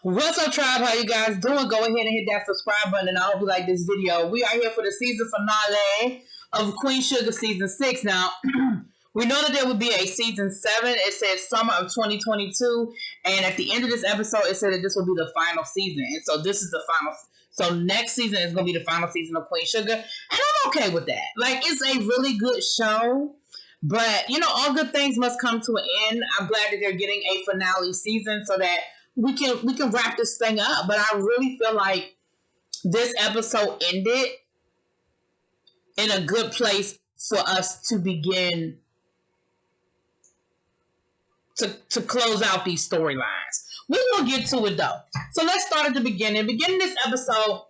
What's up, tribe? How you guys doing? Go ahead and hit that subscribe button, and I hope you like this video. We are here for the season finale of Queen Sugar season 6. Now, we know that there would be a season 7. It says summer of 2022, and at the end of this episode, it said that this will be the final season. And so this is the final. So next season is going to be the final season of Queen Sugar, and I'm okay with that. Like, it's a really good show. But, you know, all good things must come to an end. I'm glad that they're getting a finale season so that we can wrap this thing up. But I really feel like this episode ended in a good place for us to begin to close out these storylines. We will get to it though. So let's start at the beginning. Beginning this episode,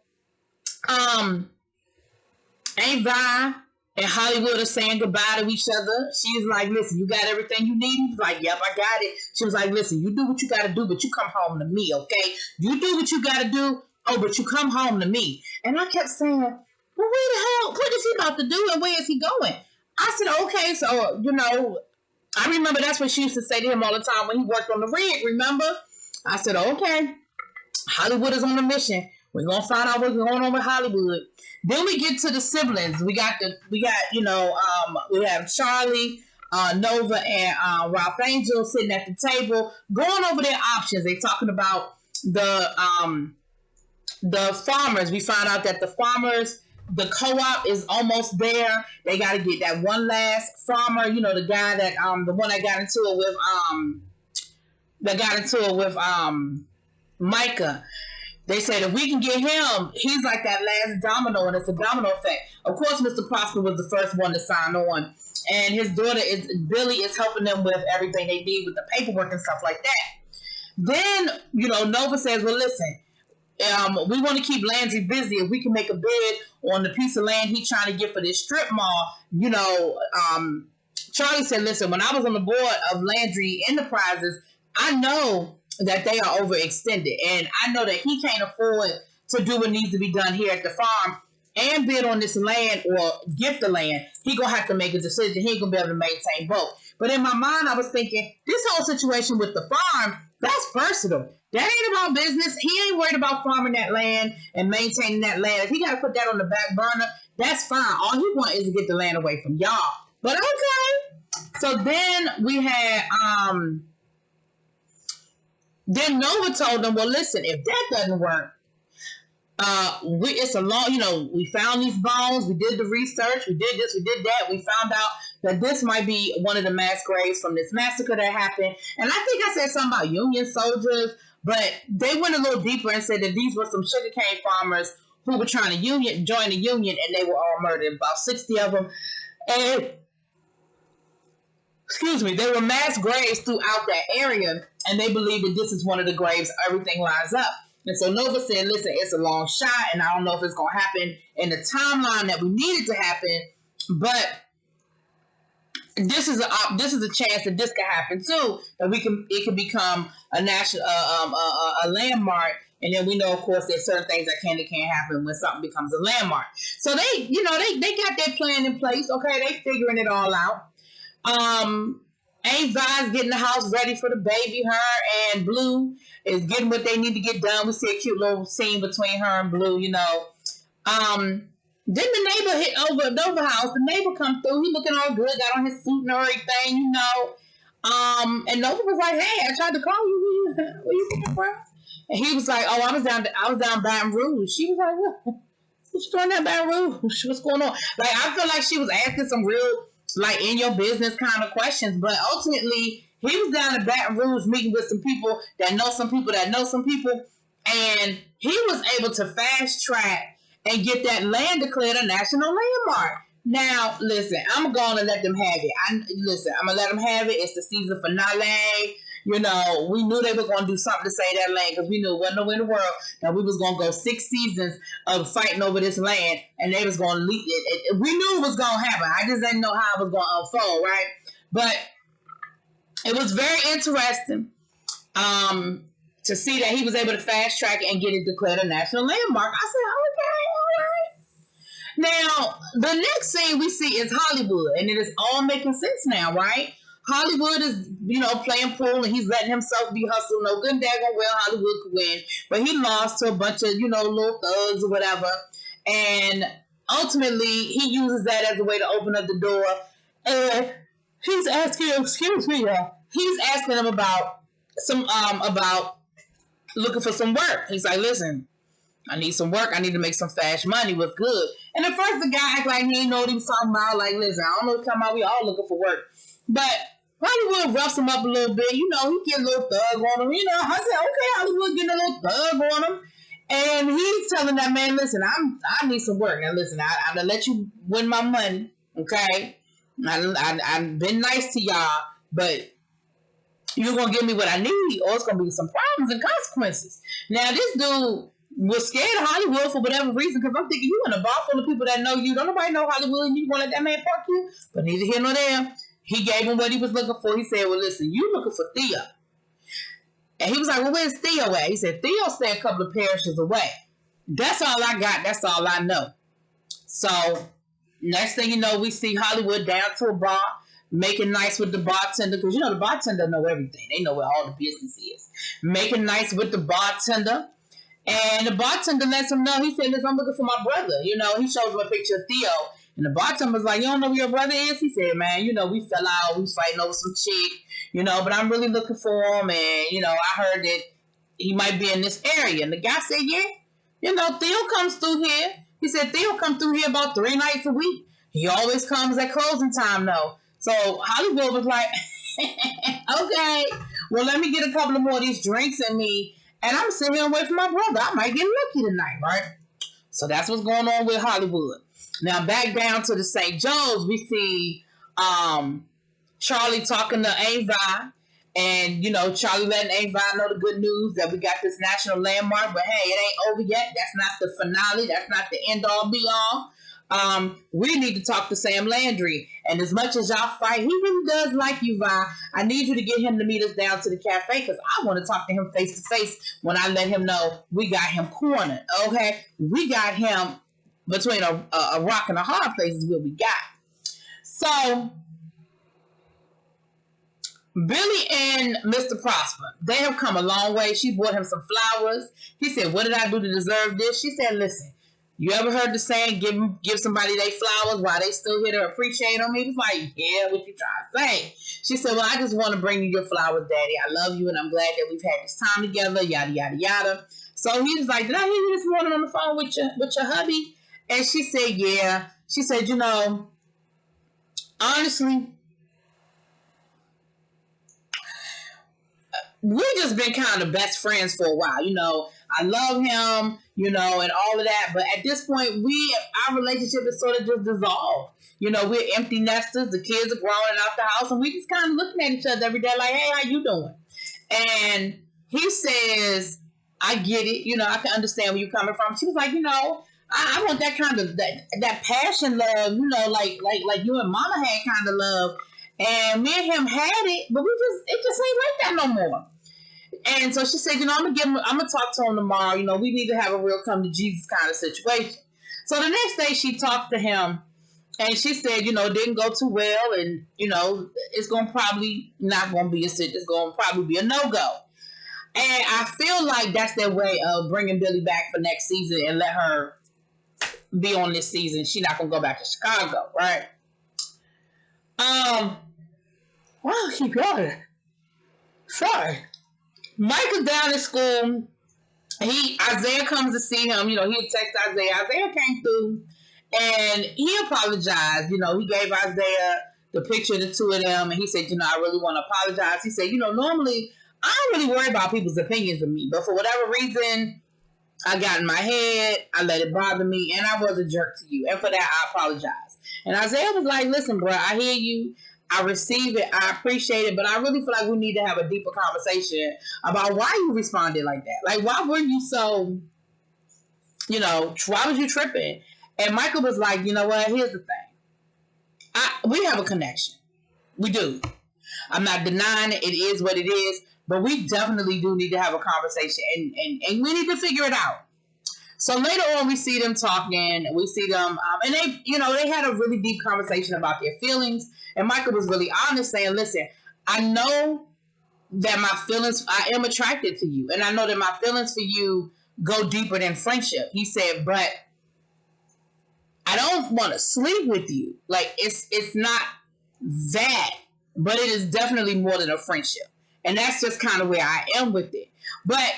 Ava and Hollywood are saying goodbye to each other. She's like, listen, you got everything you need? He's like, yep, I got it. She was like, listen, you do what you got to do, but you come home to me, okay? You do what you got to do, but you come home to me. And I kept saying, well, where the hell, what is he about to do and where is he going? I said, okay, so, you know, I remember that's what she used to say to him all the time when he worked on the rig, remember? I said, okay, Hollywood is on a mission. We're going to find out what's going on with Hollywood. Then we get to the siblings. We have Charlie, Nova, and Ralph Angel sitting at the table, going over their options. They're talking about the farmers. We found out that the farmers, the co-op is almost there. They got to get that one last farmer. You know, the guy that the one that got into it with Micah. They said if we can get him, he's like that last domino, and it's a domino effect. Of course, Mr. Prosper was the first one to sign on, and his daughter Billy is helping them with everything they need with the paperwork and stuff like that. Then, you know, Nova says, well, listen, we want to keep Landry busy. If we can make a bid on the piece of land he's trying to get for this strip mall, you know, Charlie said, listen, when I was on the board of Landry Enterprises, I know that they are overextended, and I know that he can't afford to do what needs to be done here at the farm and bid on this land or gift the land. He gonna have to make a decision. He ain't gonna be able to maintain both. But in my mind, I was thinking, this whole situation with the farm, that's personal. That ain't about business. He ain't worried about farming that land and maintaining that land. If he gotta put that on the back burner, that's fine. All he want is to get the land away from y'all. But okay. So then we had then Nova told them, well, listen, if that doesn't work, it's a long, you know, we found these bones, we did the research, we did this, we did that, we found out that this might be one of the mass graves from this massacre that happened. And I think I said something about Union soldiers, but they went a little deeper and said that these were some sugarcane farmers who were trying to join the Union, and they were all murdered, about 60 of them. And they were mass graves throughout that area, and they believe that this is one of the graves. Everything lines up. And so Nova said, listen, it's a long shot, and I don't know if it's going to happen in the timeline that we need it to happen, but this is a chance that this could happen too, that it can become a national, a landmark. And then we know, of course, there's certain things that can and can't happen when something becomes a landmark. So they got their plan in place. Okay, they figuring it all out. Ava's getting the house ready for the baby. Her and Blue is getting what they need to get done. We see a cute little scene between her and Blue, you know. Then the neighbor hit over Nova house. The neighbor come through. He looking all good, got on his suit and everything, you know. And Nova was like, hey, I tried to call you. Where you coming from? And he was like, oh, I was down Baton Rouge. She was like, what? What's going on Baton Rouge? What's going on? Like, I feel like she was asking some real, like, in your business kind of questions, but ultimately he was down in Baton Rouge meeting with some people that know some people that know some people, and he was able to fast track and get that land declared a national landmark. Now, listen, I'm going to let them have it. I'm going to let them have it. It's the season finale. You know, we knew they were going to do something to save that land, because we knew it wasn't nowhere in the world that we was going to go 6 seasons of fighting over this land, and they was going to lead it. We knew it was going to happen. I just didn't know how it was going to unfold, right? But it was very interesting to see that he was able to fast track it and get it declared a national landmark. I said, okay, all right. Now, the next scene we see is Hollywood, and it is all making sense now, right? Hollywood is, playing pool and he's letting himself be hustled. No good and daggone well Hollywood could win. But he lost to a bunch of, little thugs or whatever. And ultimately, he uses that as a way to open up the door. And he's asking him, excuse me, he's asking him about looking for some work. He's like, listen, I need some work. I need to make some fast money. What's good? And at first the guy acted like he didn't know what he was talking about. Like, listen, I don't know what he's talking about. We all looking for work. But Hollywood roughs him up a little bit. He get a little thug on him. I said, okay, Hollywood getting a little thug on him. And he's telling that man, listen, I need some work. Now, listen, I'm going to let you win my money, okay? I've been nice to y'all, but you're going to give me what I need, or it's going to be some problems and consequences. Now, this dude was scared of Hollywood for whatever reason, because I'm thinking, you in a bar full of people that know you. Don't nobody know Hollywood, and you going to let that man park you? But neither here nor there. He gave him what he was looking for. He said, well, listen, you looking for Theo. And he was like, well, where's Theo at? He said, Theo stay a couple of parishes away. That's all I got. That's all I know. So, next thing you know, we see Hollywood down to a bar, making nice with the bartender, because, the bartender know everything. They know where all the business is. Making nice with the bartender. And the bartender lets him know. He said, listen, I'm looking for my brother. He shows him a picture of Theo. And the bartender was like, you don't know who your brother is? He said, man, we fell out. We was fighting over some chick, but I'm really looking for him. And, I heard that he might be in this area. And the guy said, yeah, Theo comes through here. He said, Theo comes through here about 3 nights a week. He always comes at closing time, though. So Hollywood was like, okay, well, let me get a couple of more of these drinks in me. And I'm sitting here and wait for my brother. I might get lucky tonight, right? So that's what's going on with Hollywood. Now, back down to the St. Joe's, we see Charlie talking to Avi. And, Charlie letting Avi know the good news that we got this national landmark. But, hey, it ain't over yet. That's not the finale. That's not the end-all, be-all. We need to talk to Sam Landry. And as much as y'all fight, he really does like you, Vi. I need you to get him to meet us down to the cafe, because I want to talk to him face to face when I let him know we got him cornered. Okay? We got him between a rock and a hard place is what we got. So Billy and Mr. Prosper, they have come a long way. She bought him some flowers. He said, what did I do to deserve this? She said, listen, you ever heard the saying, give somebody their flowers while they still here to appreciate them? He was like, yeah, what you trying to say? She said, well, I just want to bring you your flowers, Daddy. I love you, and I'm glad that we've had this time together, yada, yada, yada. So he was like, did I hear you this morning on the phone with your hubby? And she said, yeah. She said, honestly, we just been kind of best friends for a while. I love him, and all of that. But at this point, our relationship is sort of just dissolved. We're empty nesters. The kids are growing out the house, and we just kind of looking at each other every day like, hey, how you doing? And he says, I get it. I can understand where you're coming from. She was like, I want that kind of, that passion love, like you and Mama had kind of love. And me and him had it, but it just ain't like that no more. And so she said, I'm gonna talk to him tomorrow. We need to have a real come to Jesus kind of situation. So the next day she talked to him, and she said, it didn't go too well, and it's gonna probably not gonna be a sit. It's gonna probably be a no-go. And I feel like that's their way of bringing Billy back for next season and let her be on this season. She's not gonna go back to Chicago, right? Well, keep going. Sorry. Mike is down at school. Isaiah comes to see him. He'll text Isaiah. Isaiah came through and he apologized. He gave Isaiah the picture of the two of them, and he said, I really want to apologize. He said, normally I don't really worry about people's opinions of me, but for whatever reason, I got in my head, I let it bother me, and I was a jerk to you. And for that, I apologize. And Isaiah was like, listen, bro, I hear you. I receive it. I appreciate it. But I really feel like we need to have a deeper conversation about why you responded like that. Like, why were you so, why was you tripping? And Michael was like, you know what? Here's the thing. We have a connection. We do. I'm not denying it. It is what it is. But we definitely do need to have a conversation. And we need to figure it out. So later on, we see them talking. We see them, and they, they had a really deep conversation about their feelings. And Michael was really honest, saying, "Listen, I know that my feelings, I am attracted to you, and I know that my feelings for you go deeper than friendship." He said, "But I don't want to sleep with you. Like it's not that, but it is definitely more than a friendship, and that's just kind of where I am with it." But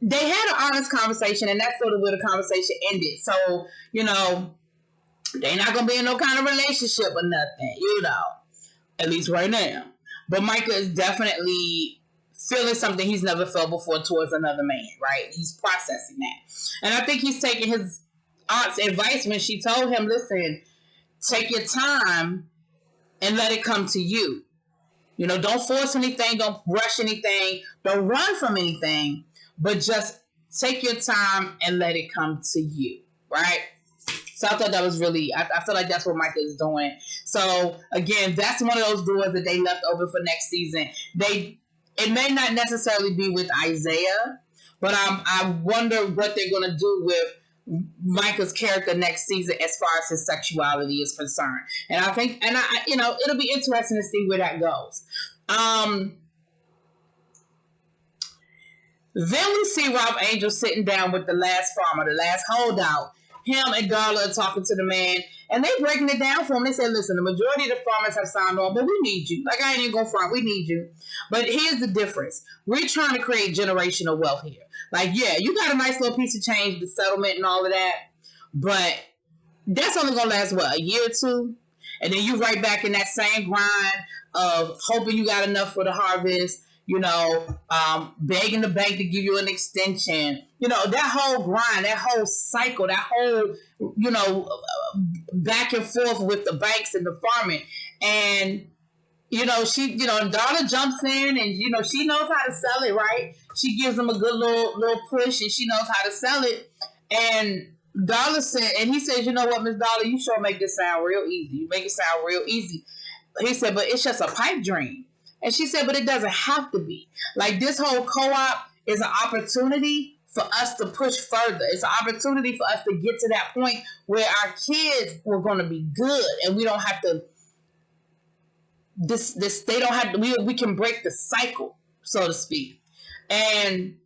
they had an honest conversation, and that's sort of where the conversation ended. So, they're not going to be in no kind of relationship or nothing, at least right now. But Micah is definitely feeling something he's never felt before towards another man, right? He's processing that. And I think he's taking his aunt's advice when she told him, listen, take your time and let it come to you. Don't force anything, don't rush anything, don't run from anything, but just take your time and let it come to you, right? So I thought that was really, I feel like that's what Micah is doing. So again, that's one of those doors that they left open for next season. It may not necessarily be with Isaiah, but I wonder what they're going to do with Micah's character next season as far as his sexuality is concerned. And I think, it'll be interesting to see where that goes. Then we see Rob Angel sitting down with the last farmer, the last holdout. Him and Darla are talking to the man, and they breaking it down for him. They said, listen, the majority of the farmers have signed on, but we need you. Like, I ain't even going to front. We need you. But here's the difference. We're trying to create generational wealth here. Like, yeah, you got a nice little piece of change, the settlement and all of that, but that's only going to last, a year or two? And then you right back in that same grind of hoping you got enough for the harvest, begging the bank to give you an extension, that whole grind, that whole cycle, that whole, back and forth with the banks and the farming. And, Darla jumps in and, she knows how to sell it, right? She gives them a good little push and she knows how to sell it. And Darla said, and he says, you know what, Miss Darla, you sure make this sound real easy. You make it sound real easy. He said, but it's just a pipe dream. And she said, but it doesn't have to be. Like, this whole co-op is an opportunity for us to push further. It's an opportunity for us to get to that point where our kids were going to be good and we don't have to, they don't have to, we can break the cycle, so to speak. And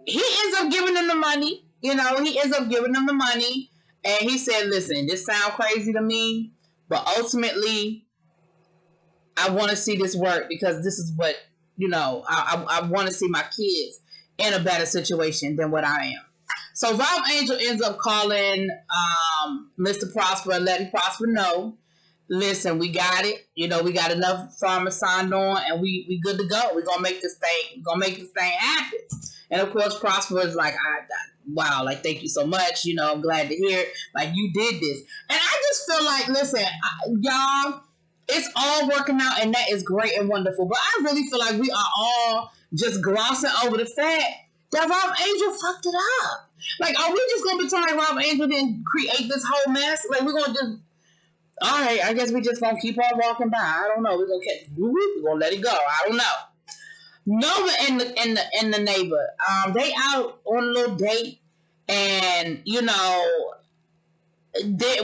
he ends up giving them the money. He ends up giving them the money. And he said, listen, this sounds crazy to me, but ultimately, I want to see this work because this is what, I want to see my kids in a better situation than what I am. So Rob Angel ends up calling Mr. Prosper and letting Prosper know, listen, we got it. We got enough farmers signed on and we good to go. We're going to make this thing happen. And of course, Prosper is like, wow, like, thank you so much. I'm glad to hear it. Like, you did this. And I just feel like, listen, y'all, it's all working out, and that is great and wonderful. But I really feel like we are all just glossing over the fact that Rob Angel fucked it up. Like, are we just going to pretend like Rob Angel didn't create this whole mess? Like, we're going to just, all right, I guess we just going to keep on walking by. I don't know. We're going to let it go. I don't know. Nova and the neighbor, they out on a little date, and,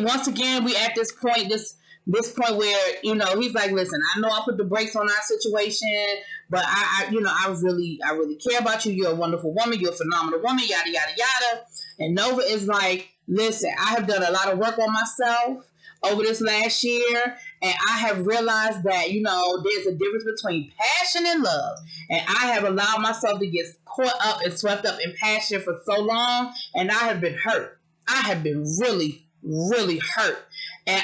once again, we at this point, this point where, he's like, listen, I know I put the brakes on our situation, but I really care about you. You're a wonderful woman. You're a phenomenal woman, yada, yada, yada. And Nova is like, listen, I have done a lot of work on myself over this last year, and I have realized that, there's a difference between passion and love. And I have allowed myself to get caught up and swept up in passion for so long, and I have been hurt. I have been really, really hurt. And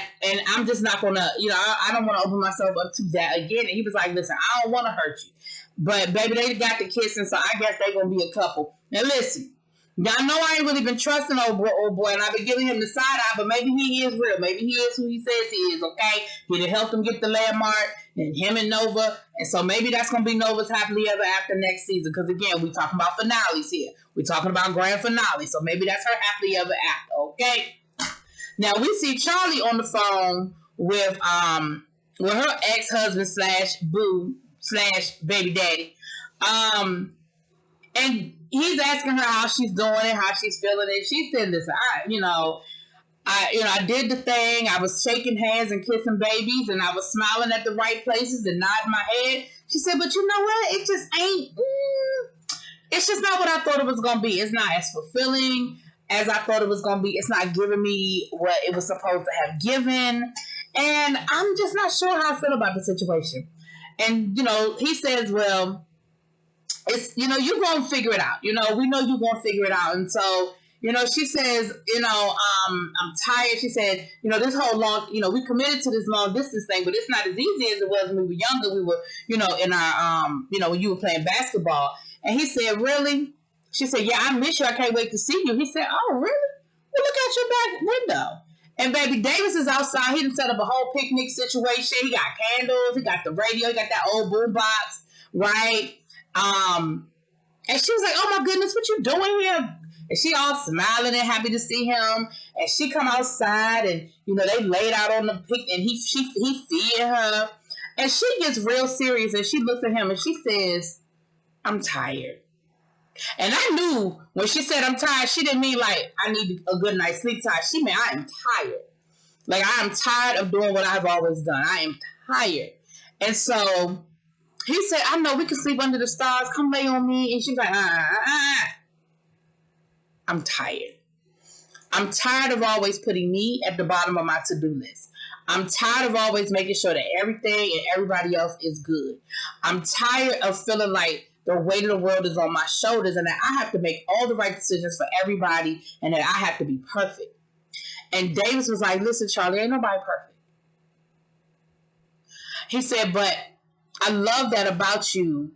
I'm just not going to, I don't want to open myself up to that again. And he was like, listen, I don't want to hurt you. But, baby, they got the kissing, so I guess they're going to be a couple. Now, listen, y'all know I ain't really been trusting old boy, and I've been giving him the side eye, but maybe he is real. Maybe he is who he says he is, okay? He done helped him get the landmark, and him and Nova. And so maybe that's going to be Nova's happily ever after next season. Because, again, we talking about finales here. We're talking about grand finale. So maybe that's her happily ever after, okay? Now, we see Charlie on the phone with her ex-husband / boo / baby daddy. And he's asking her how she's doing and how she's feeling. And she said, listen, I did the thing. I was shaking hands and kissing babies, and I was smiling at the right places and nodding my head. She said, but you know what? It just ain't. It's just not what I thought it was gonna be. It's not as fulfilling as I thought it was gonna be. It's not giving me what it was supposed to have given, and I'm just not sure how I feel about the situation. And he says, well, it's you're gonna figure it out. We know you're gonna figure it out, and so. She says, I'm tired. She said, this whole long, we committed to this long distance thing, but it's not as easy as it was when we were younger. We were, in our, when you were playing basketball. And he said, really? She said, yeah, I miss you. I can't wait to see you. He said, oh, really? Well, look out your back window. And baby Davis is outside. He done set up a whole picnic situation. He got candles. He got the radio. He got that old boom box, right? And she was like, oh my goodness, what you doing here? And she all smiling and happy to see him. And she come outside and, they laid out on the pic and he feed her. And she gets real serious and she looks at him and she says, I'm tired. And I knew when she said I'm tired, she didn't mean like I need a good night's sleep tired. She meant I am tired. Like I am tired of doing what I've always done. I am tired. And so he said, I know we can sleep under the stars. Come lay on me. And she's like, I'm tired. I'm tired of always putting me at the bottom of my to-do list. I'm tired of always making sure that everything and everybody else is good. I'm tired of feeling like the weight of the world is on my shoulders and that I have to make all the right decisions for everybody and that I have to be perfect. And Davis was like, listen, Charlie, ain't nobody perfect. He said, but I love that about you,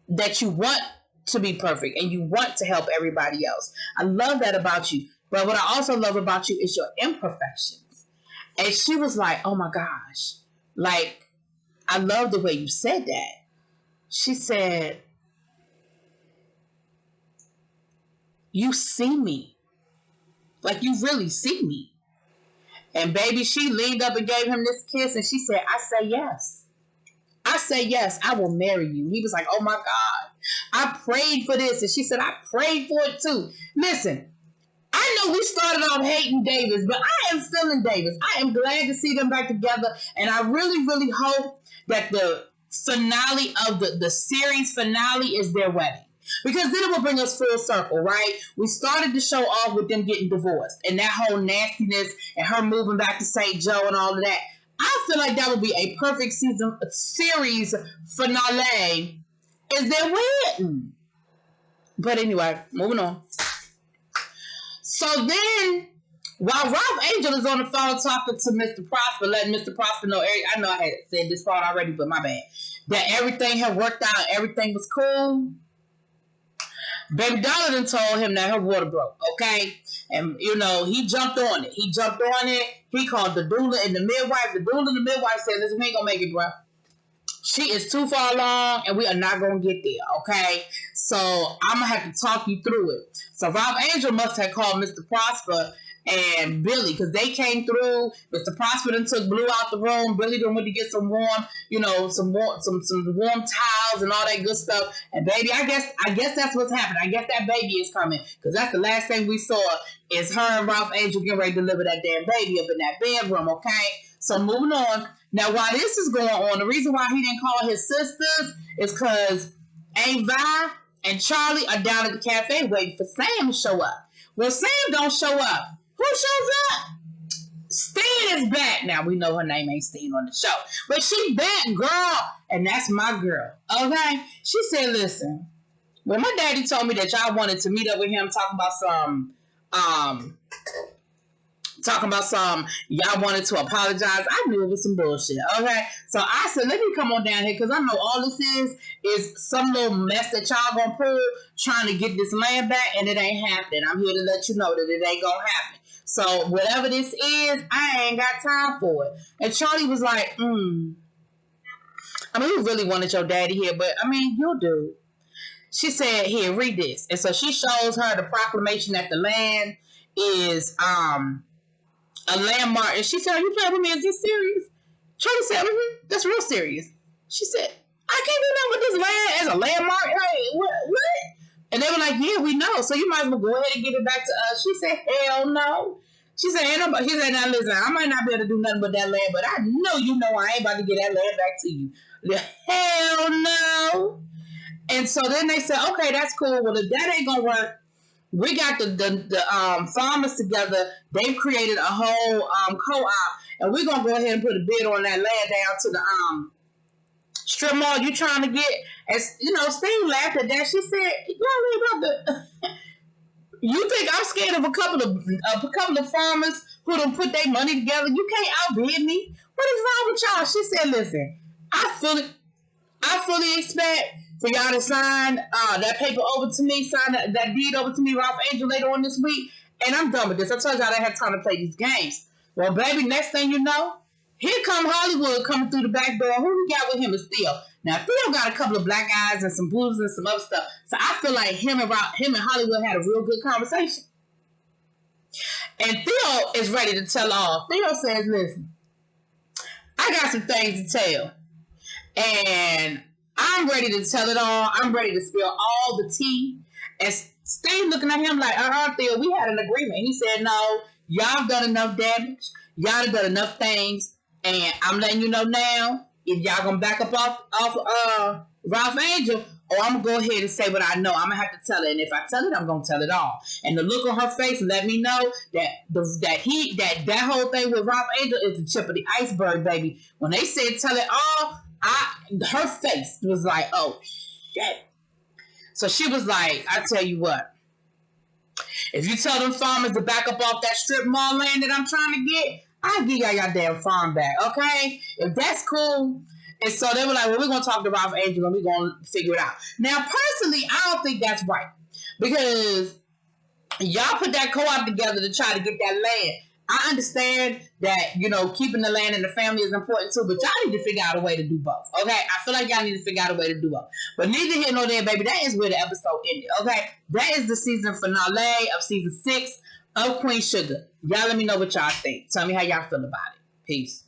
that you want to be perfect and you want to help everybody else. I love that about you. But what I also love about you is your imperfections. And she was like, oh my gosh, like, I love the way you said that. She said, you see me. Like, you really see me. And baby, she leaned up and gave him this kiss and she said, I say yes. I say yes, I will marry you. He was like, oh my God, I prayed for this. And she said, I prayed for it too. Listen, I know we started off hating Davis, but I am feeling Davis. I am glad to see them back together. And I really, really hope that the finale of the series finale is their wedding. Because then it will bring us full circle, right? We started the show off with them getting divorced and that whole nastiness and her moving back to St. Joe and all of that. I feel like that would be a perfect series finale is their wedding. But anyway, moving on. So then, while Ralph Angel is on the phone talking to Mr. Prosper, letting Mr. Prosper know, I know I had said this part already, but my bad, that everything had worked out, everything was cool. Baby Dollar done told him that her water broke, okay? And, he jumped on it. He called the doula and the midwife. The doula and the midwife said, listen, we ain't gonna make it, bro. She is too far along, and we are not gonna get there, okay? So I'm gonna have to talk you through it. So Ralph Angel must have called Mr. Prosper and Billy, because they came through. Mr. Prosper then took Blue out the room. Billy then went to get some warm, some warm towels and all that good stuff. And baby, I guess that's what's happening. I guess that baby is coming, because that's the last thing we saw is her and Ralph Angel getting ready to deliver that damn baby up in that bedroom. Okay, so moving on. Now, while this is going on, the reason why he didn't call his sisters is because Aunt Vi and Charlie are down at the cafe waiting for Sam to show up. When Sam don't show up, who shows up? Steen is back. Now, we know her name ain't Steen on the show, but she back, girl, and that's my girl, okay? She said, listen, when my daddy told me that y'all wanted to meet up with him talking about some, y'all wanted to apologize, I knew it was some bullshit, okay? So I said, let me come on down here, because I know all this is some little mess that y'all gonna pull trying to get this land back, and it ain't happening. I'm here to let you know that it ain't gonna happen. So whatever this is, I ain't got time for it. And Charlie was like, I mean, we really wanted your daddy here, but I mean, you'll do. She said, here, read this. And so she shows her the proclamation that the land is a landmark. And she said, are you playing with me? Is this serious? Charlie said, that's real serious. She said, I can't do nothing with this land as a landmark. Like, what? And they were like, yeah, we know. So you might as well go ahead and give it back to us. She said, hell no. She said, now listen, I might not be able to do nothing with that land, but I know you know I ain't about to get that land back to you. Hell no. And so then they said, okay, that's cool. Well, if that ain't gonna work, we got the farmers together. They've created a whole co-op, and we're gonna go ahead and put a bid on that land down to the strip mall you trying to get. As you know, Steve laughed at that. She said, "Y'all ain't about to." You think I'm scared of a couple of farmers who don't put their money together? You can't outbid me. What is wrong with y'all? She said, listen, I fully expect for y'all to sign that paper over to me, sign that deed over to me, Ralph Angel, later on this week, and I'm done with this. I told y'all I didn't have time to play these games. Well, baby, next thing you know, here come Hollywood coming through the back door. Who we got with him is Theo. Now, Theo got a couple of black eyes and some blues and some other stuff. So I feel like him and Hollywood had a real good conversation. And Theo is ready to tell all. Theo says, listen, I got some things to tell. And I'm ready to tell it all. I'm ready to spill all the tea. And Steve looking at him like, Theo, we had an agreement. He said, no, y'all done enough damage. Y'all done enough things. And I'm letting you know now, if y'all gonna back up off Ralph Angel, or I'm gonna go ahead and say what I know. I'm gonna have to tell it, and if I tell it, I'm gonna tell it all. And the look on her face let me know that that whole thing with Ralph Angel is the tip of the iceberg, baby. When they said tell it all, her face was like, oh shit. So she was like, I tell you what, if you tell them farmers to back up off that strip mall land that I'm trying to get, I'll give y'all damn farm back, okay? If that's cool. And so they were like, well, we're going to talk to Ralph Angel and we're going to figure it out. Now, personally, I don't think that's right. Because y'all put that co-op together to try to get that land. I understand that, you know, keeping the land in the family is important too, but y'all need to figure out a way to do both, okay? I feel like y'all need to figure out a way to do both. But neither here nor there, baby, that is where the episode ended, okay? That is the season finale of season 6 of Queen Sugar. Y'all let me know what y'all think. Tell me how y'all feel about it. Peace.